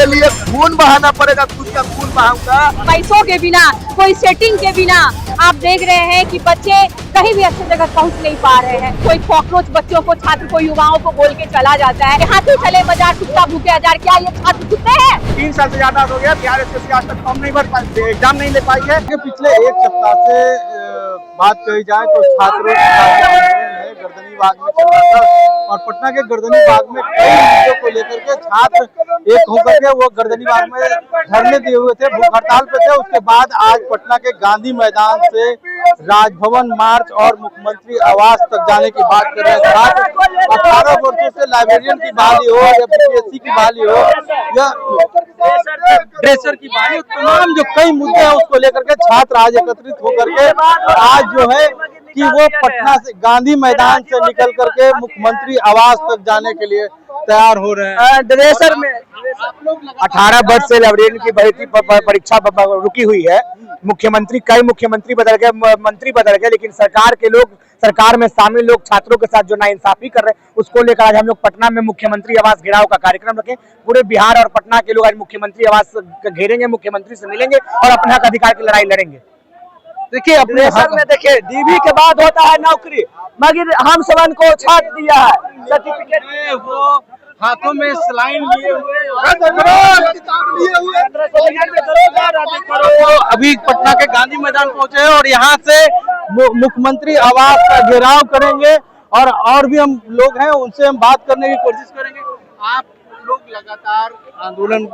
के लिए खून बहाना पड़ेगा, खुद का खून बहाऊंगा। पैसों के बिना, कोई सेटिंग के बिना आप देख रहे हैं कि बच्चे कहीं भी अच्छी जगह पहुंच नहीं पा रहे हैं। कोई कॉकरोच बच्चों को, छात्र को, युवाओं को बोल के चला जाता है, हाथी चले बाजार कुत्ता भूखे हजार। क्या ये छात्र कुत्ते हैं? 3 साल से ज्यादा हो गया, बिहार एसएससी आज तक फॉर्म नहीं भर पाई, एग्जाम नहीं ले पाई है। पिछले एक सप्ताह से बात कही जाए तो छात्रों गर्दनी बाग में चल रहा था और पटना के गर्दनी बाग में कई मुद्दों को लेकर के छात्र एक होकर के वो गर्दनी बाग में धरने दिए हुए थे, भूख हड़ताल पे थे। उसके बाद आज पटना के गांधी मैदान से राजभवन मार्च और मुख्यमंत्री आवास तक जाने की बात कर रहे हैं। छात्र 18 वर्षों से लाइब्रेरियन की बहाली हो या बीपीएससी की बहाली हो या ड्रेसर की बहाली, तमाम जो कई मुद्दे हैं उसको लेकर के छात्र आज एकत्रित होकर के आज जो है कि वो पटना से गांधी मैदान से निकल करके मुख्यमंत्री आवास तक जाने के लिए तैयार हो रहे हैं। ड्रेसर में 18 वर्ष से लाइब्रेरियन की भर्ती परीक्षा रुकी हुई है। मुख्यमंत्री, कई मुख्यमंत्री बदल गए, मंत्री बदल गए, लेकिन सरकार के लोग, सरकार में शामिल लोग छात्रों के साथ जो नाइंसाफी कर रहे हैं उसको लेकर आज हम लोग पटना में मुख्यमंत्री आवास घेराव का कार्यक्रम रखें। पूरे बिहार और पटना के लोग आज मुख्यमंत्री आवास घेरेंगे, मुख्यमंत्री से मिलेंगे और अपने हक अधिकार की लड़ाई लड़ेंगे। देखिए अपने सर में देखिए डीबी के बाद होता है नौकरी, मगर हम सबन को छाट दिया है सर्टिफिकेट में वो हाथों में सलाइन लिए हुए अभी पटना के गांधी मैदान पहुंचे हैं और यहाँ से मुख्यमंत्री आवास का घेराव करेंगे और भी हम लोग हैं उनसे हम बात करने की कोशिश करेंगे। आप लोग लगातार आंदोलन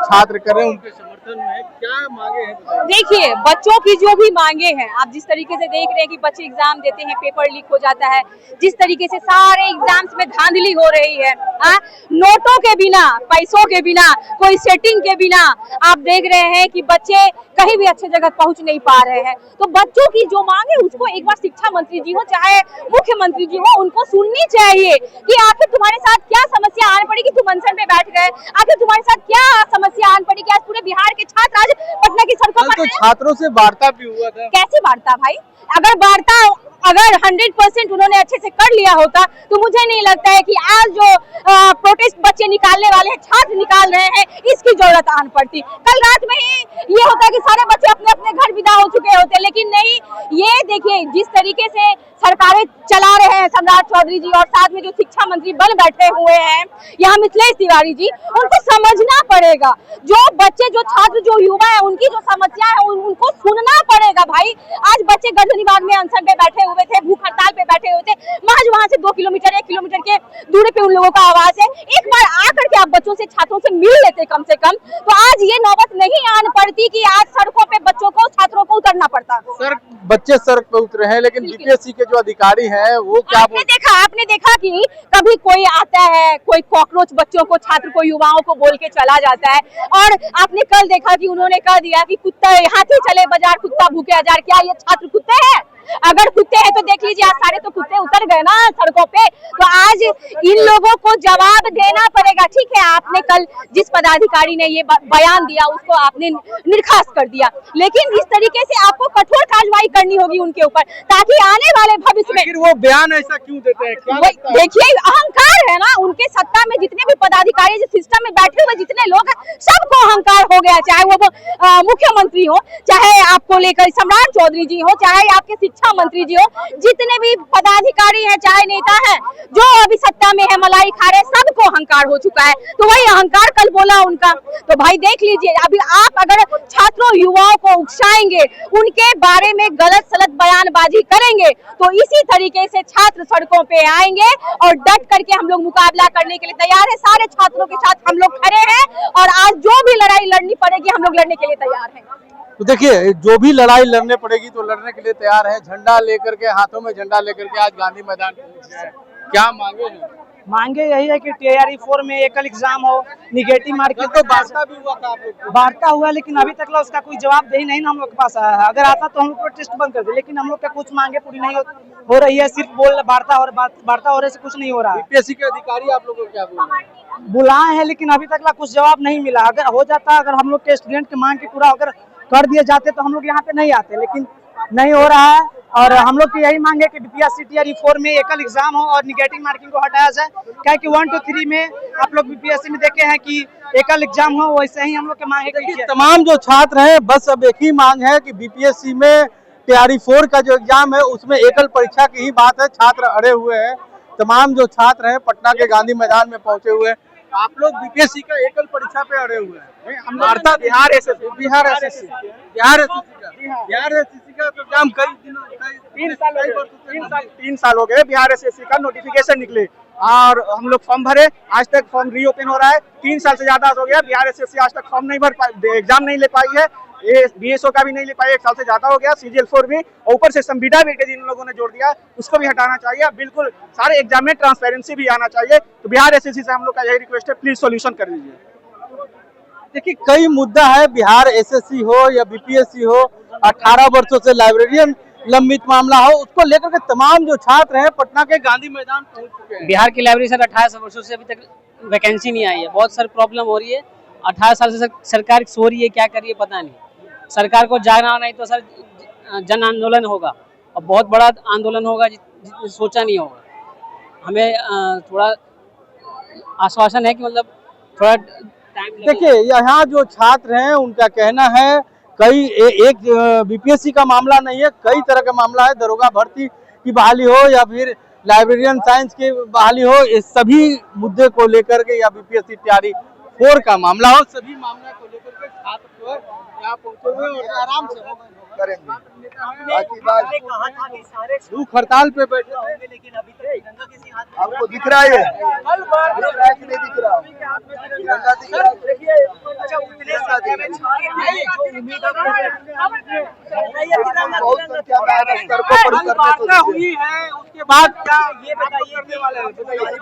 छात्र कर रहे हैं, उनके समर्थन में क्या मांगे हैं? देखिए, बच्चों की जो भी मांगे हैं, आप जिस तरीके से देख रहे हैं कि बच्चे एग्जाम देते हैं, पेपर लीक हो जाता है, जिस तरीके से सारे एग्जाम्स में धांधली हो रही है, नोटों के बिना, पैसों के बिना, कोई सेटिंग के बिना आप देख रहे हैं कि बच्चे कहीं भी अच्छे जगह पहुंच नहीं पा रहे हैं। तो बच्चों की जो मांगे उसको एक बार शिक्षा मंत्री जी हो चाहे मुख्यमंत्री जी हो, उनको सुननी चाहिए कि आखिर तुम्हारे साथ क्या समस्या आने पड़ी कि तुम अनशन पे बैठ गए, आखिर तुम्हारे साथ क्या समस्या आने पड़ी कि आज पूरे बिहार के छात्र आज पटना की सड़कों पर। तो छात्रों से वार्ता भी हुआ था। कैसी वार्ता भाई? अगर 100% उन्होंने अच्छे से कर लिया होता तो मुझे नहीं लगता है कि आज जो प्रोटेस्ट बच्चे निकालने वाले हैं, छात्र निकाल रहे हैं, इसकी जरूरत आन पड़ती। कल रात में ही ये होता है कि सारे बच्चे अपने अपने घर विदा हो चुके होते, लेकिन नहीं। ये देखिए जिस तरीके से सरकारें चला रहे हैं सम्राट चौधरी जी और साथ में जो शिक्षा मंत्री बन बैठे हुए हैं यहाँ मिथिलेश तिवारी जी, उनको समझना पड़ेगा। जो बच्चे, जो छात्र, जो युवा है, उनकी जो समस्या है उनको सुनना पड़ेगा भाई। आज बच्चे गर्दनी बाग में अनशन पे बैठे हुए थे, भूख हड़ताल पे बैठे हुए थे, महज वहां से 2 किलोमीटर 1 किलोमीटर के दूरी पे उन लोगों का आवास है। एक बार आकर के आप बच्चों से, छात्रों से मिल लेते कम से कम, तो आज ये नौबत नहीं आन पड़ती कि आज सड़कों पे बच्चों को, छात्रों को उतरना पड़ता। सर, बच्चे सड़क पे उतरे हैं, लेकिन बीपीएससी के जो अधिकारी हैं वो क्या आपने देखा कि कभी कोई आता है, कोई कॉकरोच बच्चों को, छात्र को, युवाओं को बोल के चला जाता है, और आपने कल देखा कि उन्होंने कह दिया कि कुत्ता, हाथी चले बाजार कुत्ता भूखे हजार। क्या ये छात्र कुत्ते हैं? अगर कुत्ते हैं तो देख लीजिए, आज सारे तो कुत्ते उतर गए ना सड़कों पे। तो आज इन लोगों को जवाब देना पड़ेगा। ठीक है, आपने कल जिस पदाधिकारी ने ये बयान दिया उसको आपने निर्खास्त कर दिया, लेकिन इस तरीके से आपको कठोर कार्रवाई करनी होगी उनके ऊपर, ताकि आने वाले भविष्य में। वो बयान ऐसा क्यों देते हैं? क्या देखिए, अहंकार है ना उनके। सत्ता में जितने भी पदाधिकारी, जो सिस्टम में बैठे हुए जितने लोग हैं, सबको अहंकार हो गया। चाहे वो मुख्यमंत्री हो, चाहे आपको लेकर सम्राट चौधरी जी हो, चाहे आपके शिक्षा मंत्री जी हो, जितने भी पदाधिकारी हैं, चाहे नेता हैं, जो अभी सत्ता में है, मलाई खा रहे, सबको अहंकार हो चुका है। तो वही अहंकार कल बोला उनका। तो भाई देख लीजिए, अभी आप अगर छात्रों, युवाओं को उकसाएंगे, उनके बारे में गलत सलत बयानबाजी करेंगे, तो इसी तरीके से छात्र सड़कों पे आएंगे और डट करके हम लोग मुकाबला करने के लिए तैयार है। सारे छात्रों के साथ हम लोग खड़े हैं और आज जो भी लड़ाई लड़नी पड़ेगी हम लोग लड़ने के लिए तैयार हैं। तो देखिए, जो भी लड़ाई लड़ने पड़ेगी तो लड़ने के लिए तैयार है। झंडा लेकर के, हाथों में झंडा लेकर के आज गांधी मैदान पहुंचे हैं। क्या मांगे हैं? मांगे यही है कि TRE 4 में एकल एग्जाम हो, निगेटिव मार्किंग। तो वार्ता भी हुआ था आप लोग? वार्ता हुआ, लेकिन अभी तक उसका कोई जवाब दे नहीं ना हम लोग के पास आया है। अगर आता तो हम लोग टेस्ट बंद कर दे, लेकिन हम लोग का कुछ मांगे पूरी नहीं हो रही है। सिर्फ बोल वार्ता हो रही से कुछ नहीं हो रहा है। बीपीएससी के अधिकारी आप लोगों को क्या बोल रहे हैं? बुलाए हैं, लेकिन अभी तक कुछ जवाब नहीं मिला। अगर हो जाता, अगर हम लोग के स्टूडेंट की मांग के पूरा अगर कर दिए जाते तो हम लोग यहाँ पे नहीं आते, लेकिन नहीं हो रहा है। और हम लोग की यही मांग है कि बीपीएससी टीआरई 4 में एकल एग्जाम हो और निगेटिव मार्किंग को हटाया जाए। क्या कि 1 to 3 में आप लोग बीपीएससी में देखे हैं कि एकल एग्जाम हो, वैसे ही हम लोग की मांग है कि तमाम जो छात्र हैं बस अब एक ही मांग है कि बीपीएससी में टीआरई 4 का जो एग्जाम है उसमें एकल परीक्षा की ही बात है। छात्र अड़े हुए हैं, तमाम जो छात्र हैं पटना के गांधी मैदान में पहुंचे हुए हैं। आप लोग बीपीएससी का एकल परीक्षा पे अड़े हुए हैं। वार्ता बिहार एसएससी बिहार एसएससी का एग्जाम कई दिनों 3 साल हो गए बिहार एसएससी का नोटिफिकेशन निकले और हम लोग फॉर्म भरे, आज तक फॉर्म रीओपन हो रहा है। 3 साल से ज्यादा हो गया, बिहार एसएससी आज तक फॉर्म नहीं भर पाई, एग्जाम नहीं ले पाई है। ये बीएसओ का भी नहीं ले पाई, 1 साल से ज्यादा हो गया। सीजीएल 4 भी, ऊपर से संविदा वेटेज इन लोगों ने जोड़ दिया, उसको भी हटाना चाहिए। बिल्कुल सारे एग्जाम में ट्रांसपेरेंसी भी आना चाहिए। तो बिहार एसएससी से हम लोग का यही रिक्वेस्ट है, प्लीज सोल्यूशन कर दीजिए। देखिए कई मुद्दा है, बिहार एसएससी हो या बीपीएससी हो, 18 वर्षों से लाइब्रेरियन लंबित मामला हो, उसको लेकर के तमाम जो छात्र हैं पटना के गांधी मैदान पहुंच चुके हैं। बिहार की लाइब्रेरी सर 18 वर्षों से अभी तक वैकेंसी नहीं आई है, बहुत सारी प्रॉब्लम हो रही है। 18 साल से सरकार सो रही है, क्या कर रही है पता नहीं। सरकार को जागना नहीं तो सर जन आंदोलन होगा और बहुत बड़ा आंदोलन होगा जिसने सोचा नहीं होगा। हमें थोड़ा आश्वासन है कि मतलब थोड़ा टाइम। देखिए यहाँ जो छात्र हैं उनका कहना है कई एक बीपीएससी का मामला नहीं है, कई तरह का मामला है। दरोगा भर्ती की बहाली हो या फिर लाइब्रेरियन साइंस की बहाली हो, इस सभी मुद्दे को लेकर के या बीपीएससी टीआरई 4 का मामला हो, सभी मामला को लेकर के छात्र जो है यहाँ पहुंचे हुए और आराम से करेंगे। बाकी बात भूख हड़ताल पे बैठे होंगे, लेकिन अभी तक आपको दिख रहा है, कि नहीं दिख रहा? तिरंगा दिख रहा है। बहुत संख्या में आज स्तर को परिसर में हुई है, उसके बाद क्या ये बताइए।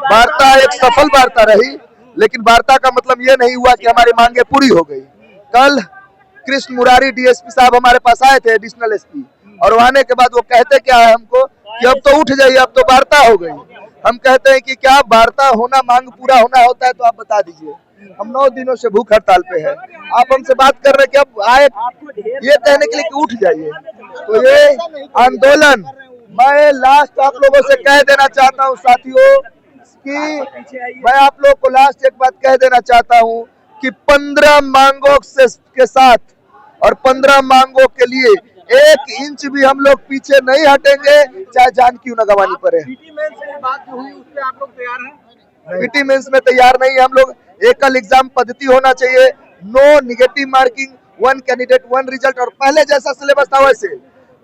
वार्ता एक सफल वार्ता रही, लेकिन वार्ता का मतलब ये नहीं हुआ कि हमारी मांगे पूरी हो गई। कल कृष्ण मुरारी डीएसपी साहब हमारे पास आए थे, एडिशनल एसपी, और आने के बाद वो कहते क्या है हमको कि अब तो उठ जाइए, अब तो वार्ता हो गई। हम कहते हैं कि क्या वार्ता होना, मांग पूरा होना होता है तो आप बता दीजिए। हम 9 दिनों से भूख हड़ताल पे है, आप हमसे बात कर रहे हैं कि अब आए ये कहने के लिए कि उठ जाइए। तो ये आंदोलन, मैं लास्ट आप लोगों से कह देना चाहता हूँ साथियों कि मैं आप लोग को लास्ट एक बात कह देना चाहता हूँ कि 15 मांगों के साथ और 15 मांगों के लिए 1 इंच भी हम लोग पीछे नहीं हटेंगे, चाहे जान क्यों न गंवानी पड़े। पीटी मेंस में तैयार नहीं है हम लोग। एकल एग्जाम पद्धति होना चाहिए, no negative marking, 1 candidate 1 result, और पहले जैसा सिलेबस था वैसे।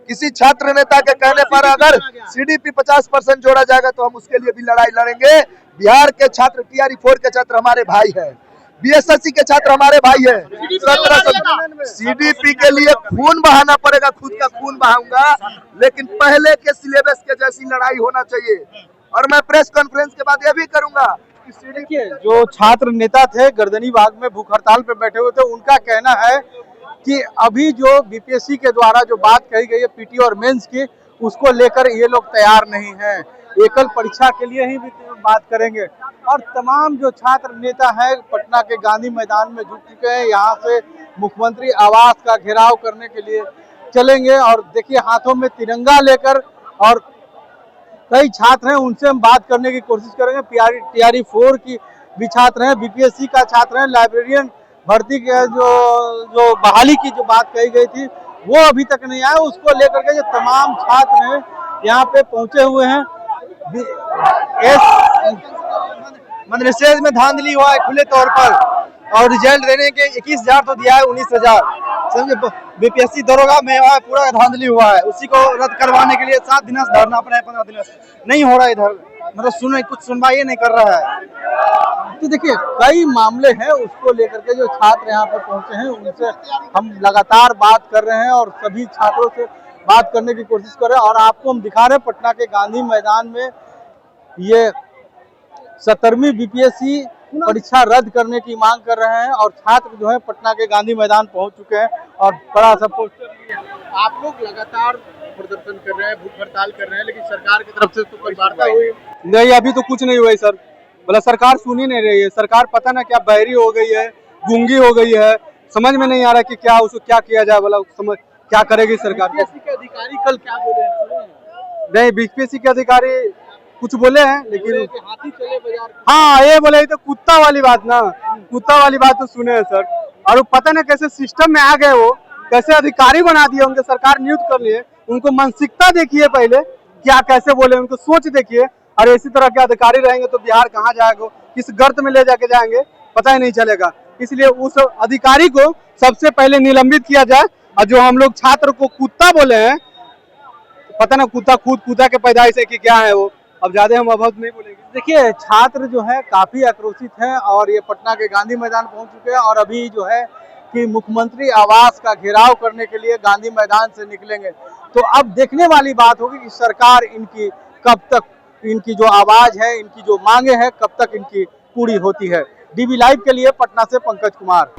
किसी छात्र नेता के कहने पर अगर सीडीपी 50% जोड़ा जाएगा तो हम उसके लिए भी लड़ाई लड़ेंगे। बिहार के छात्र, टीआरई 4 के छात्र हमारे भाई हैं, बीएसएससी के छात्र हमारे भाई हैं। 17 सीडीपी के लिए खून बहाना पड़ेगा, खुद का खून बहाऊंगा, लेकिन पहले के सिलेबस के जैसी लड़ाई होना चाहिए। और मैं प्रेस कॉन्फ्रेंस के बाद ये भी करूंगा। देखिए जो छात्र नेता थे गर्दनी बाग में भूख हड़ताल पे बैठे हुए थे, उनका कहना है कि अभी जो बीपीएससी के द्वारा जो बात कही गई है पीटी और मेंस की, उसको लेकर ये लोग तैयार नहीं हैं, एकल परीक्षा के लिए ही बात करेंगे। और तमाम जो छात्र नेता हैं पटना के गांधी मैदान में जुट चुके हैं, यहाँ से मुख्यमंत्री आवास का घेराव करने के लिए चलेंगे। और देखिए हाथों में तिरंगा लेकर, और कई छात्र हैं उनसे हम बात करने की कोशिश करेंगे। टीआरई 4 की भी छात्र हैं, बीपीएससी का छात्र हैं, लाइब्रेरियन भर्ती के जो बहाली की जो बात कही गई थी वो अभी तक नहीं आया, उसको लेकर के जो तमाम छात्र हैं यहाँ पे पहुंचे हुए हैं। मदरसे में धांधली हुआ है खुले तौर पर, और रिजल्ट देने के 21,000 तो दिया है 19,000। समझे, बीपीएससी दरोगा में हुआ है, पूरा धांधली हुआ है। उसी को रद्द करवाने के लिए 7 दिन से धरना पड़ा है, 15 दिन से नहीं हो रहा है इधर, मतलब कुछ सुनवाई नहीं कर रहा है। तो देखिए कई मामले हैं, उसको लेकर के जो छात्र यहाँ पे पहुंचे हैं उनसे हम लगातार बात कर रहे हैं और सभी छात्रों से बात करने की कोशिश कर रहे हैं। और आपको हम दिखा रहे हैं पटना के गांधी मैदान में ये 17वीं बीपीएससी परीक्षा रद्द करने की मांग कर रहे हैं, और छात्र जो है पटना के गांधी मैदान पहुंच चुके हैं और बड़ा सा पोस्टर। आप लोग लगातार प्रदर्शन कर रहे हैं, भूख हड़ताल कर रहे हैं, लेकिन सरकार की तरफ से तो कोई वार्ता हुई नहीं? अभी तो कुछ नहीं हुआ है सर, बोला सरकार सुन ही नहीं रही है। सरकार पता ना क्या बहरी हो गई है, गूंगी हो गई है, समझ में नहीं आ रहा कि क्या उसको क्या किया जाए, बोला क्या करेगी सरकार? बीपीएससी के अधिकारी कल क्या बोले हैं, सुने हैं? नहीं, बीपीएससी के अधिकारी कुछ बोले हैं, लेकिन हाथी चले बाजार। हाँ ये बोले, ये तो कुत्ता वाली बात ना, कुत्ता वाली बात तो सुने हैं सर। और वो पता नहीं कैसे सिस्टम में आ गए, वो कैसे अधिकारी बना दिए, उनके सरकार नियुक्त कर लिए। उनको मानसिकता देखिए पहले, क्या कैसे बोले, उनको सोच देखिए। और इसी तरह के अधिकारी रहेंगे तो बिहार कहाँ जाएगा, किस गर्त में ले जाके जाएंगे पता ही नहीं चलेगा। इसलिए उस अधिकारी को सबसे पहले निलंबित किया जाए। और जो हम लोग छात्र को कुत्ता बोले हैं, पता ना कुत्ता खुद कुत्ता के पैदाइश है कि क्या है वो, अब ज्यादा हम अभद्र नहीं बोलेंगे। देखिए छात्र जो है काफी आक्रोशित हैं और ये पटना के गांधी मैदान पहुंच चुके हैं और अभी जो है कि मुख्यमंत्री आवास का घेराव करने के लिए गांधी मैदान से निकलेंगे। तो अब देखने वाली बात होगी कि सरकार इनकी कब तक, इनकी जो आवाज है, इनकी जो मांगे हैं, कब तक इनकी पूरी होती है। डीवी लाइव के लिए पटना से पंकज कुमार।